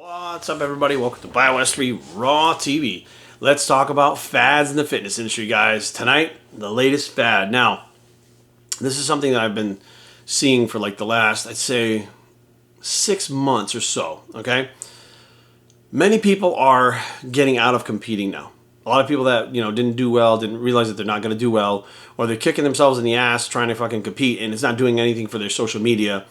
What's up, everybody? Welcome to BioS3 Raw TV. Let's talk about fads in the fitness industry, guys. Tonight, the latest fad. Now, this is something that I've been seeing for like the last, I'd say, 6 months or so, okay? Many people are getting out of competing now. A lot of people that, didn't do well, didn't realize that they're not going to do well, or they're kicking themselves in the ass trying to fucking compete, and it's not doing anything for their social media.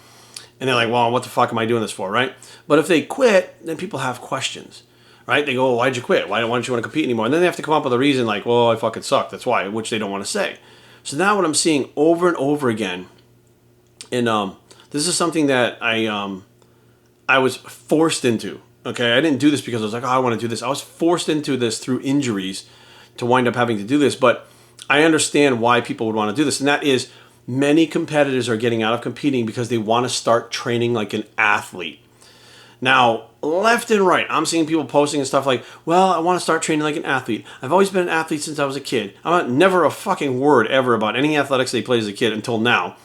And they're like, well, what the fuck am I doing this for, right? But if they quit, then people have questions, right? They go, well, why'd you quit? Why don't you want to compete anymore? And then they have to come up with a reason like, well, I fucking suck. That's why, which they don't want to say. So now what I'm seeing over and over again, and this is something that I was forced into, okay? I didn't do this because I was like, oh, I want to do this. I was forced into this through injuries to wind up having to do this. But I understand why people would want to do this, and that is, many competitors are getting out of competing because they want to start training like an athlete. Now, left and right, I'm seeing people posting and stuff like, well, I want to start training like an athlete. I've always been an athlete since I was a kid. I'm never a fucking word ever about any athletics they played as a kid until now.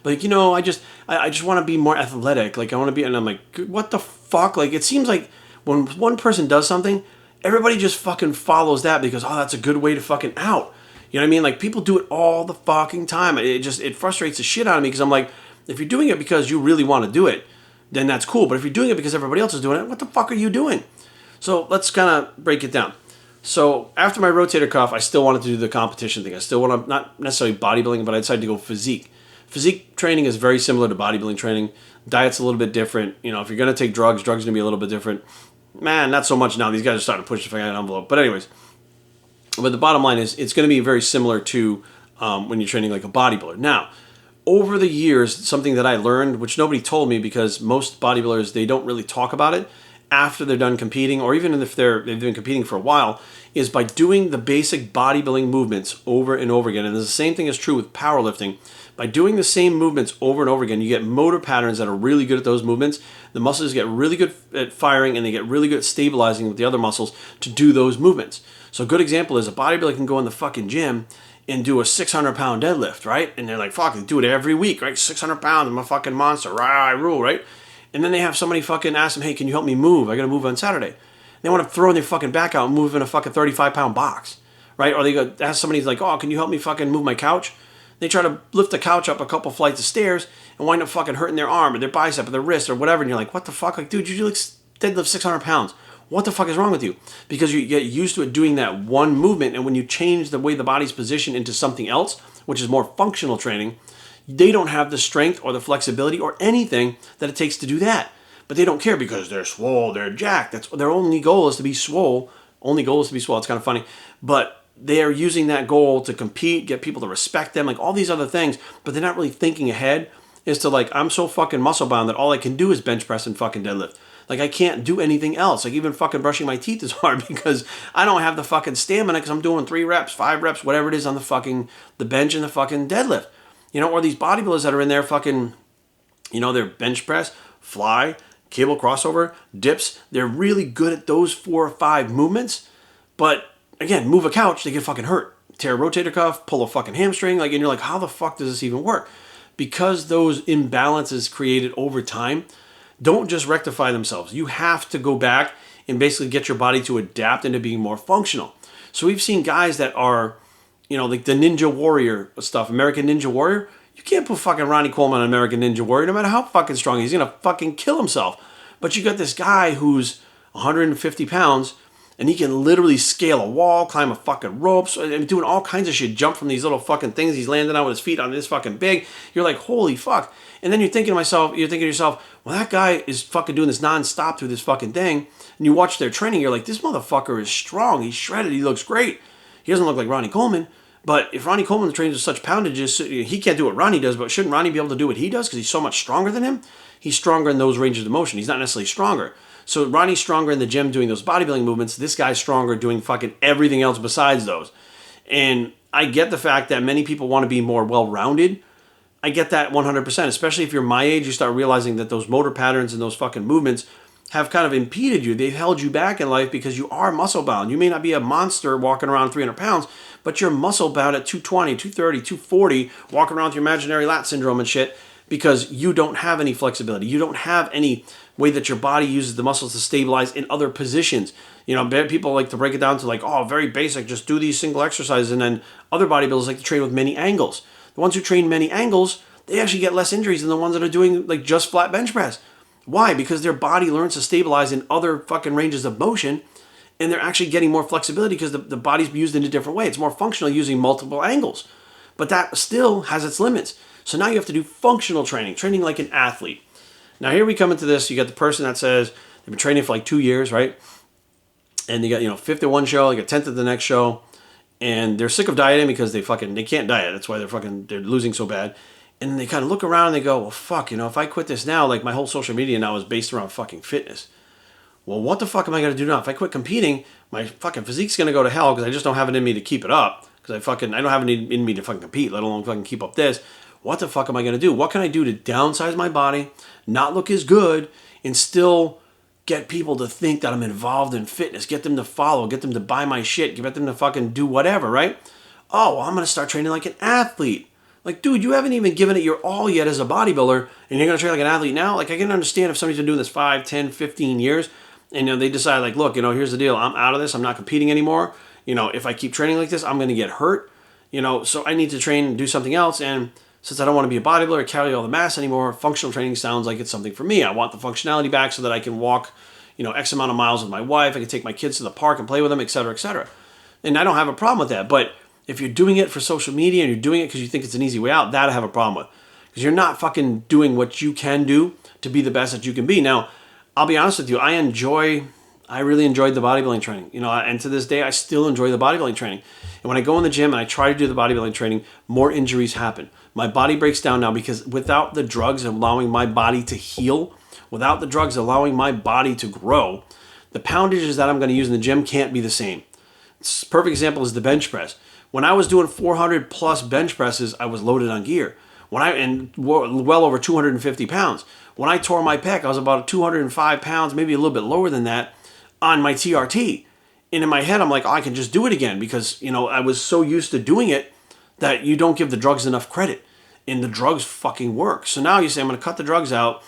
But, I just want to be more athletic. Like, I want to be, and I'm like, what the fuck? Like, it seems like when one person does something, everybody just fucking follows that because, oh, that's a good way to fucking out. You know what I mean? Like, people do it all the fucking time. It frustrates the shit out of me because I'm like, if you're doing it because you really want to do it, then that's cool. But if you're doing it because everybody else is doing it, what the fuck are you doing? So let's kind of break it down. So after my rotator cuff, I still wanted to do the competition thing. I still want to, not necessarily bodybuilding, but I decided to go physique. Physique training is very similar to bodybuilding training. Diet's a little bit different. If you're going to take drugs are going to be a little bit different. Man, not so much now. These guys are starting to push the fucking envelope. But anyways. But the bottom line is, it's going to be very similar to when you're training like a bodybuilder. Now, over the years, something that I learned, which nobody told me because most bodybuilders, they don't really talk about it after they're done competing, or even if they've been competing for a while, is by doing the basic bodybuilding movements over and over again. And the same thing is true with powerlifting. By doing the same movements over and over again, you get motor patterns that are really good at those movements. The muscles get really good at firing, and they get really good at stabilizing with the other muscles to do those movements. So a good example is a bodybuilder can go in the fucking gym and do a 600-pound deadlift, right? And they're like, fuck, they do it every week, right? 600 pounds, I'm a fucking monster, rah, I rule, right? And then they have somebody fucking ask them, hey, can you help me move? I got to move on Saturday. They want to throw their fucking back out and move in a fucking 35-pound box, right? Or they go ask somebody like, oh, can you help me fucking move my couch? They try to lift the couch up a couple flights of stairs and wind up fucking hurting their arm or their bicep or their wrist or whatever. And you're like, what the fuck? Like, dude, you like deadlift 600 pounds. What the fuck is wrong with you? Because you get used to it doing that one movement, and when you change the way the body's positioned into something else, which is more functional training, they don't have the strength or the flexibility or anything that it takes to do that. But they don't care because they're swole, they're jacked. That's their only goal is to be swole. Only goal is to be swole. It's kind of funny. But they are using that goal to compete, get people to respect them, like all these other things, but they're not really thinking ahead as to like, I'm so fucking muscle bound that all I can do is bench press and fucking deadlift. Like, I can't do anything else. Like, even fucking brushing my teeth is hard because I don't have the fucking stamina because I'm doing 3 reps, 5 reps, whatever it is on the bench and the fucking deadlift. Or these bodybuilders that are in there fucking, they're bench press, fly, cable crossover, dips. They're really good at those 4 or 5 movements. But, again, move a couch, they get fucking hurt. Tear a rotator cuff, pull a fucking hamstring. And you're like, how the fuck does this even work? Because those imbalances created over time don't just rectify themselves. You have to go back and basically get your body to adapt into being more functional. So we've seen guys that are, like the Ninja Warrior stuff, American Ninja Warrior. You can't put fucking Ronnie Coleman on American Ninja Warrior, no matter how fucking strong he's gonna fucking kill himself. But you got this guy who's 150 pounds, and he can literally scale a wall, climb a fucking ropes, and doing all kinds of shit, jump from these little fucking things he's landing on with his feet on this fucking big. You're like, holy fuck. And then you're thinking to yourself, well, that guy is fucking doing this nonstop through this fucking thing. And you watch their training, you're like, this motherfucker is strong. He's shredded. He looks great. He doesn't look like Ronnie Coleman. But if Ronnie Coleman trains with such poundages, he can't do what Ronnie does, but shouldn't Ronnie be able to do what he does because he's so much stronger than him? He's stronger in those ranges of motion. He's not necessarily stronger. So Ronnie's stronger in the gym doing those bodybuilding movements. This guy's stronger doing fucking everything else besides those. And I get the fact that many people want to be more well-rounded. I get that 100%, especially if you're my age, you start realizing that those motor patterns and those fucking movements have kind of impeded you. They've held you back in life because you are muscle bound. You may not be a monster walking around 300 pounds, but you're muscle bound at 220, 230, 240, walking around with your imaginary lat syndrome and shit. because you don't have any flexibility. You don't have any way that your body uses the muscles to stabilize in other positions. You know, people like to break it down to like, oh, very basic, just do these single exercises. And then other bodybuilders like to train with many angles. The ones who train many angles, they actually get less injuries than the ones that are doing like just flat bench press. Why? Because their body learns to stabilize in other fucking ranges of motion, and they're actually getting more flexibility because the body's used in a different way. It's more functional using multiple angles. But that still has its limits. So now you have to do functional training, training like an athlete. Now here we come into this. You got the person that says they've been training for like 2 years, right? And you got, you know, 5th at one show, you got 10th at the next show, and they're sick of dieting because they can't diet. That's why they're losing so bad. And then they kind of look around and they go, well, fuck, you know, if I quit this now, like my whole social media now is based around fucking fitness. Well, what the fuck am I going to do now? If I quit competing, my fucking physique's going to go to hell because I just don't have it in me to keep it up. Because I don't have it in me to fucking compete, let alone fucking keep up this. What the fuck am I going to do? What can I do to downsize my body, not look as good, and still get people to think that I'm involved in fitness, get them to follow, get them to buy my shit, get them to fucking do whatever, right? Oh, well, I'm going to start training like an athlete. Like, dude, you haven't even given it your all yet as a bodybuilder, and you're going to train like an athlete now? Like, I can understand if somebody's been doing this 5, 10, 15 years, and you know, they decide, like, look, you know, here's the deal. I'm out of this. I'm not competing anymore. You know, if I keep training like this, I'm going to get hurt. You know, so I need to train and do something else. And since I don't want to be a bodybuilder or carry all the mass anymore, functional training sounds like it's something for me. I want the functionality back so that I can walk, you know, X amount of miles with my wife. I can take my kids to the park and play with them, et cetera, et cetera. And I don't have a problem with that. But if you're doing it for social media and you're doing it because you think it's an easy way out, that I have a problem with. Because you're not fucking doing what you can do to be the best that you can be. Now, I'll be honest with you, I really enjoyed the bodybuilding training. You know, and to this day, I still enjoy the bodybuilding training. And when I go in the gym and I try to do the bodybuilding training, more injuries happen. My body breaks down now because without the drugs allowing my body to heal, without the drugs allowing my body to grow, the poundages that I'm going to use in the gym can't be the same. Perfect example is the bench press. When I was doing 400 plus bench presses, I was loaded on gear. And well over 250 pounds. When I tore my pec, I was about 205 pounds, maybe a little bit lower than that, on my TRT. And in my head, I'm like, oh, I can just do it again because, you know, I was so used to doing it that you don't give the drugs enough credit. And the drugs fucking work. So now you say, I'm going to cut the drugs out.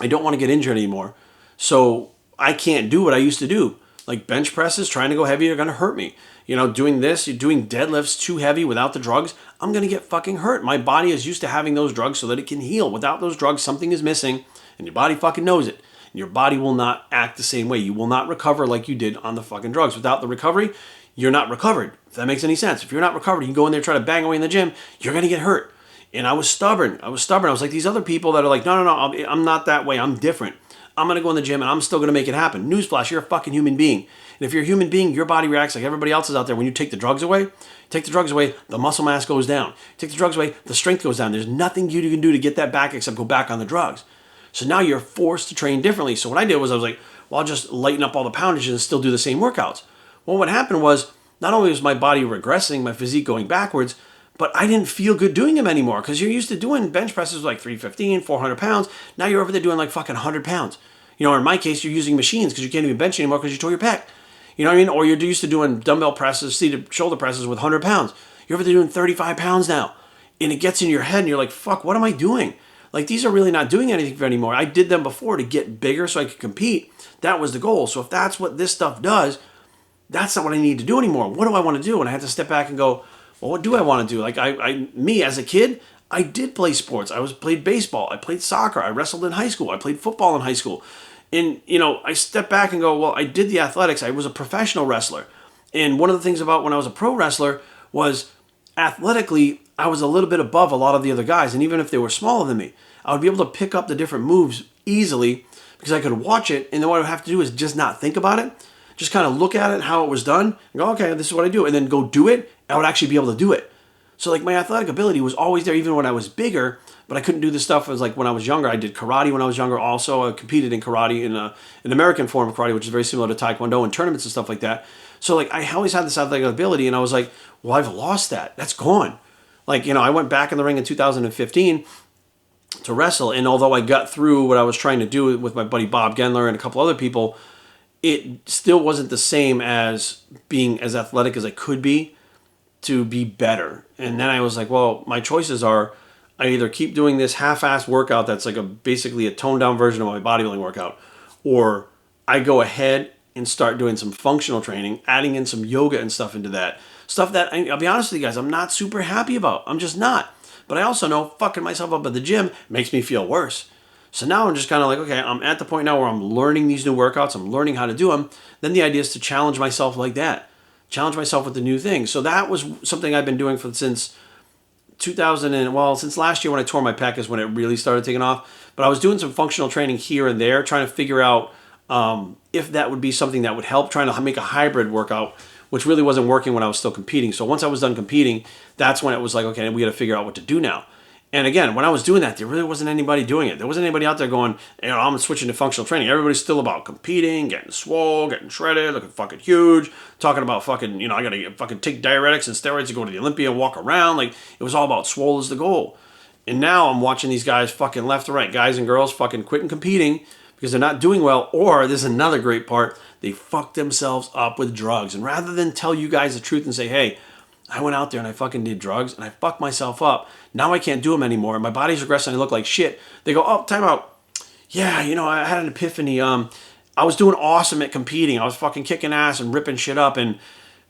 I don't want to get injured anymore. So I can't do what I used to do. Like bench presses, trying to go heavy are going to hurt me. You know, doing this, you're doing deadlifts too heavy without the drugs, I'm going to get fucking hurt. My body is used to having those drugs so that it can heal. Without those drugs, something is missing, and your body fucking knows it. And your body will not act the same way. You will not recover like you did on the fucking drugs. Without the recovery, you're not recovered. If that makes any sense. If you're not recovered, you go in there try to bang away in the gym, you're going to get hurt. And I was stubborn. I was like these other people that are like, no, I'm not that way. I'm different. I'm going to go in the gym and I'm still going to make it happen. Newsflash, you're a fucking human being. And if you're a human being, your body reacts like everybody else's out there. When you take the drugs away, the muscle mass goes down. Take the drugs away, the strength goes down. There's nothing you can do to get that back except go back on the drugs. So now you're forced to train differently. So what I did was I was like, well, I'll just lighten up all the poundage and still do the same workouts. Well, what happened was not only was my body regressing, my physique going backwards, but I didn't feel good doing them anymore because you're used to doing bench presses like 315, 400 pounds. Now you're over there doing like fucking 100 pounds. You know, or in my case, you're using machines because you can't even bench anymore because you tore your pec. You know what I mean? Or you're used to doing dumbbell presses, seated shoulder presses with 100 pounds. You're over there doing 35 pounds now. And it gets in your head and you're like, fuck, what am I doing? Like, these are really not doing anything for anymore. I did them before to get bigger so I could compete. That was the goal. So if that's what this stuff does, that's not what I need to do anymore. What do I want to do? And I had to step back and go, well, what do I want to do? Like, me as a kid, I did play sports. Played baseball. I played soccer. I wrestled in high school. I played football in high school. And, you know, I step back and go, well, I did the athletics. I was a professional wrestler. And one of the things about when I was a pro wrestler was athletically, I was a little bit above a lot of the other guys. And even if they were smaller than me, I would be able to pick up the different moves easily because I could watch it. And then what I would have to do is just not think about it. Just kind of look at it, how it was done, and go, okay, this is what I do. And then go do it. I would actually be able to do it. So like my athletic ability was always there even when I was bigger, but I couldn't do the stuff as like when I was younger. I did karate when I was younger also. I competed in karate in an American form of karate, which is very similar to Taekwondo and tournaments and stuff like that. So like I always had this athletic ability and I was like, well, I've lost that. That's gone. Like, you know, I went back in the ring in 2015 to wrestle. And although I got through what I was trying to do with my buddy Bob Gendler and a couple other people, it still wasn't the same as being as athletic as I could be to be better. And then I was like, well, my choices are I either keep doing this half-assed workout that's like basically a toned-down version of my bodybuilding workout, or I go ahead and start doing some functional training, adding in some yoga and stuff into that. Stuff that, I'll be honest with you guys, I'm not super happy about. I'm just not. But I also know fucking myself up at the gym makes me feel worse. So now I'm just kind of like, okay, I'm at the point now where I'm learning these new workouts. I'm learning how to do them. Then the idea is to challenge myself like that. Challenge myself with the new things. So that was something I've been doing since 2000 since last year when I tore my pec is when it really started taking off. But I was doing some functional training here and there, trying to figure out if that would be something that would help, trying to make a hybrid workout, which really wasn't working when I was still competing. So once I was done competing, that's when it was like, okay, we got to figure out what to do now. And again, when I was doing that, there really wasn't anybody doing it. There wasn't anybody out there going, I'm switching to functional training. Everybody's still about competing, getting swole, getting shredded, looking fucking huge, talking about fucking, I got to fucking take diuretics and steroids to go to the Olympia and walk around. Like, it was all about swole is the goal. And now I'm watching these guys fucking left to right, guys and girls fucking quitting competing because they're not doing well. Or there's another great part, they fuck themselves up with drugs. And rather than tell you guys the truth and say, hey, I went out there and I fucking did drugs and I fucked myself up. Now I can't do them anymore. My body's regressing. I look like shit. They go, oh, time out. Yeah, I had an epiphany. I was doing awesome at competing. I was fucking kicking ass and ripping shit up. And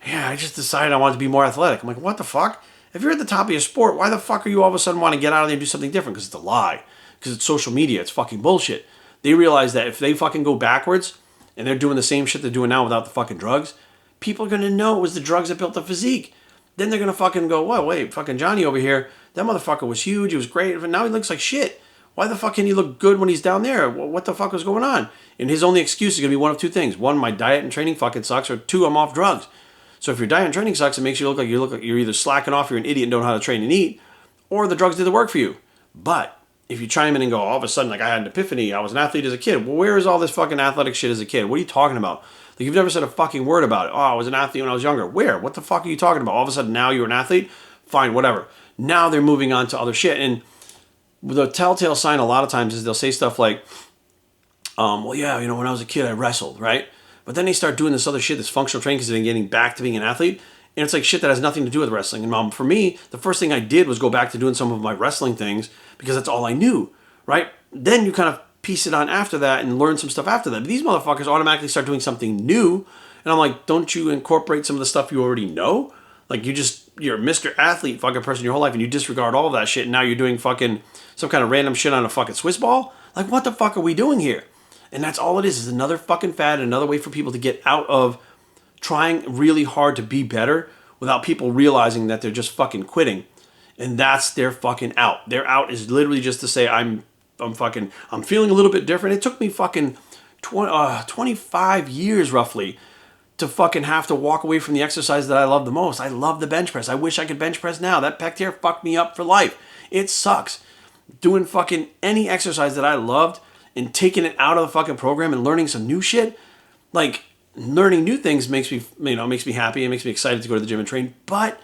yeah, I just decided I wanted to be more athletic. I'm like, what the fuck? If you're at the top of your sport, why the fuck are you all of a sudden want to get out of there and do something different? Because it's a lie. Because it's social media. It's fucking bullshit. They realize that if they fucking go backwards and they're doing the same shit they're doing now without the fucking drugs, people are going to know it was the drugs that built the physique. Then they're going to fucking go, whoa, wait, fucking Johnny over here, that motherfucker was huge, he was great, but now he looks like shit. Why the fuck can he look good when he's down there? What the fuck was going on? And his only excuse is going to be one of two things. One, my diet and training fucking sucks, or two, I'm off drugs. So if your diet and training sucks, it makes you look like you're either slacking off, you're an idiot and don't know how to train and eat, or the drugs did the work for you. But if you chime in and go, all of a sudden, like I had an epiphany, I was an athlete as a kid. Well, where is all this fucking athletic shit as a kid? What are you talking about? Like, you've never said a fucking word about it. Oh, I was an athlete when I was younger. Where? What the fuck are you talking about? All of a sudden, now you're an athlete? Fine, whatever. Now they're moving on to other shit. And the telltale sign a lot of times is they'll say stuff like, well, yeah, when I was a kid, I wrestled, right? But then they start doing this other shit, this functional training, because they're getting back to being an athlete. And it's like shit that has nothing to do with wrestling. And for me, the first thing I did was go back to doing some of my wrestling things because that's all I knew, right? Then you kind of piece it on after that and learn some stuff after that. But these motherfuckers automatically start doing something new. And I'm like, don't you incorporate some of the stuff you already know? Like, you're Mr. Athlete fucking person your whole life and you disregard all of that shit. And now you're doing fucking some kind of random shit on a fucking Swiss ball? Like, what the fuck are we doing here? And that's all it is another fucking fad, another way for people to get out of trying really hard to be better without people realizing that they're just fucking quitting. And that's their fucking out. Their out is literally just to say, I'm feeling a little bit different. It took me fucking 25 years roughly to fucking have to walk away from the exercise that I love the most. I love the bench press. I wish I could bench press now. That pec tear fucked me up for life. It sucks. Doing fucking any exercise that I loved and taking it out of the fucking program and learning some new shit, like learning new things makes me happy. It makes me excited to go to the gym and train. But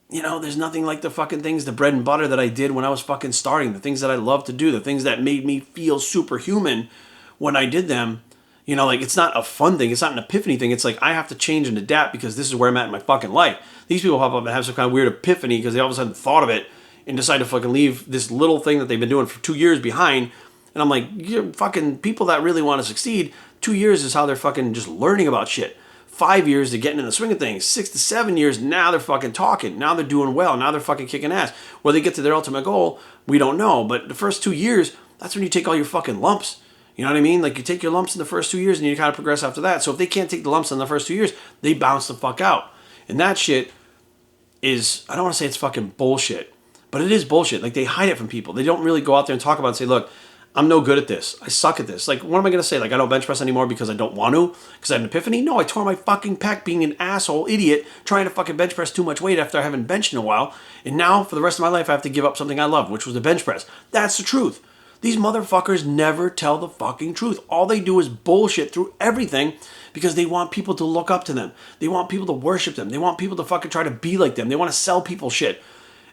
there's nothing like the fucking things, the bread and butter that I did when I was fucking starting, the things that I love to do, the things that made me feel superhuman when I did them. Like, it's not a fun thing. It's not an epiphany thing. It's like I have to change and adapt because this is where I'm at in my fucking life. These people pop up and have some kind of weird epiphany because they all of a sudden thought of it and decide to fucking leave this little thing that they've been doing for 2 years behind. And I'm like, you're fucking people that really want to succeed. 2 years is how they're fucking just learning about shit. 5 years to getting in the swing of things. 6 to 7 years, now they're fucking talking. Now they're doing well. Now they're fucking kicking ass. Where they get to their ultimate goal, we don't know. But the first 2 years, that's when you take all your fucking lumps. You know what I mean? Like, you take your lumps in the first 2 years and you kind of progress after that. So if they can't take the lumps in the first 2 years, they bounce the fuck out. And that shit is, I don't want to say it's fucking bullshit, but it is bullshit. Like, they hide it from people. They don't really go out there and talk about it and say, look, I'm no good at this. I suck at this. Like, what am I going to say? Like, I don't bench press anymore because I don't want to? Because I had an epiphany? No, I tore my fucking pec being an asshole idiot trying to fucking bench press too much weight after I haven't benched in a while. And now, for the rest of my life, I have to give up something I love, which was the bench press. That's the truth. These motherfuckers never tell the fucking truth. All they do is bullshit through everything because they want people to look up to them. They want people to worship them. They want people to fucking try to be like them. They want to sell people shit.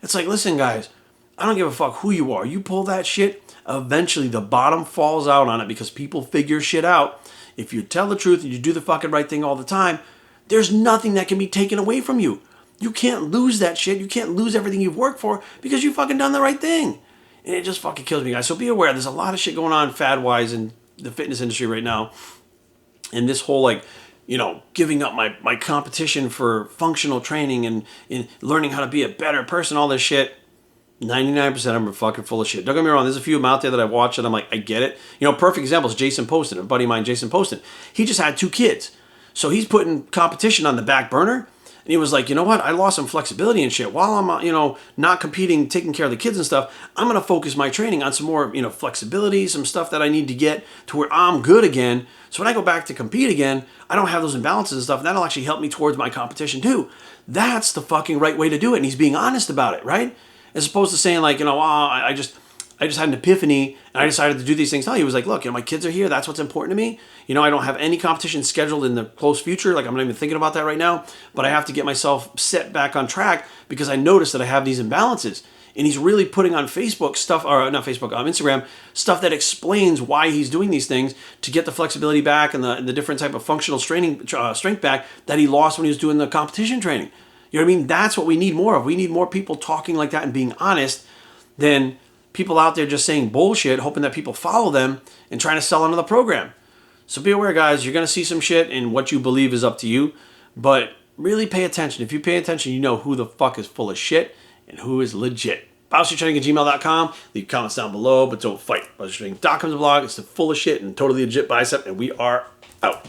It's like, listen, guys, I don't give a fuck who you are. You pull that shit, eventually the bottom falls out on it because people figure shit out. If you tell the truth and you do the fucking right thing all the time, there's nothing that can be taken away from you. You can't lose that shit. You can't lose everything you've worked for because you fucking done the right thing. And it just fucking kills me, guys. So be aware. There's a lot of shit going on fad-wise in the fitness industry right now. And this whole, like, you know, giving up my competition for functional training and learning how to be a better person, all this shit. 99% of them are fucking full of shit. Don't get me wrong. There's a few of them out there that I've watched and I'm like, I get it. You know, perfect example is Jason Poston, a buddy of mine, Jason Poston. He just had 2 kids. So he's putting competition on the back burner. And he was like, you know what? I lost some flexibility and shit. While I'm, you know, not competing, taking care of the kids and stuff, I'm going to focus my training on some more, you know, flexibility, some stuff that I need to get to where I'm good again. So when I go back to compete again, I don't have those imbalances and stuff. And that'll actually help me towards my competition too. That's the fucking right way to do it. And he's being honest about it, right? As opposed to saying like, you know, oh, I just had an epiphany and I decided to do these things. No, he was like, look, you know, my kids are here. That's what's important to me. You know, I don't have any competition scheduled in the close future. Like I'm not even thinking about that right now, but I have to get myself set back on track because I noticed that I have these imbalances. And he's really putting on Facebook stuff, or not Facebook, Instagram, stuff that explains why he's doing these things to get the flexibility back and the different type of functional strength back that he lost when he was doing the competition training. You know what I mean? That's what we need more of. We need more people talking like that and being honest than people out there just saying bullshit, hoping that people follow them and trying to sell another program. So be aware, guys, you're going to see some shit, and what you believe is up to you. But really pay attention. If you pay attention, you know who the fuck is full of shit and who is legit. BioStreetTraining@gmail.com. Leave comments down below, but don't fight. BioStreetTraining.com is a blog. It's the full of shit and totally legit bicep, and we are out.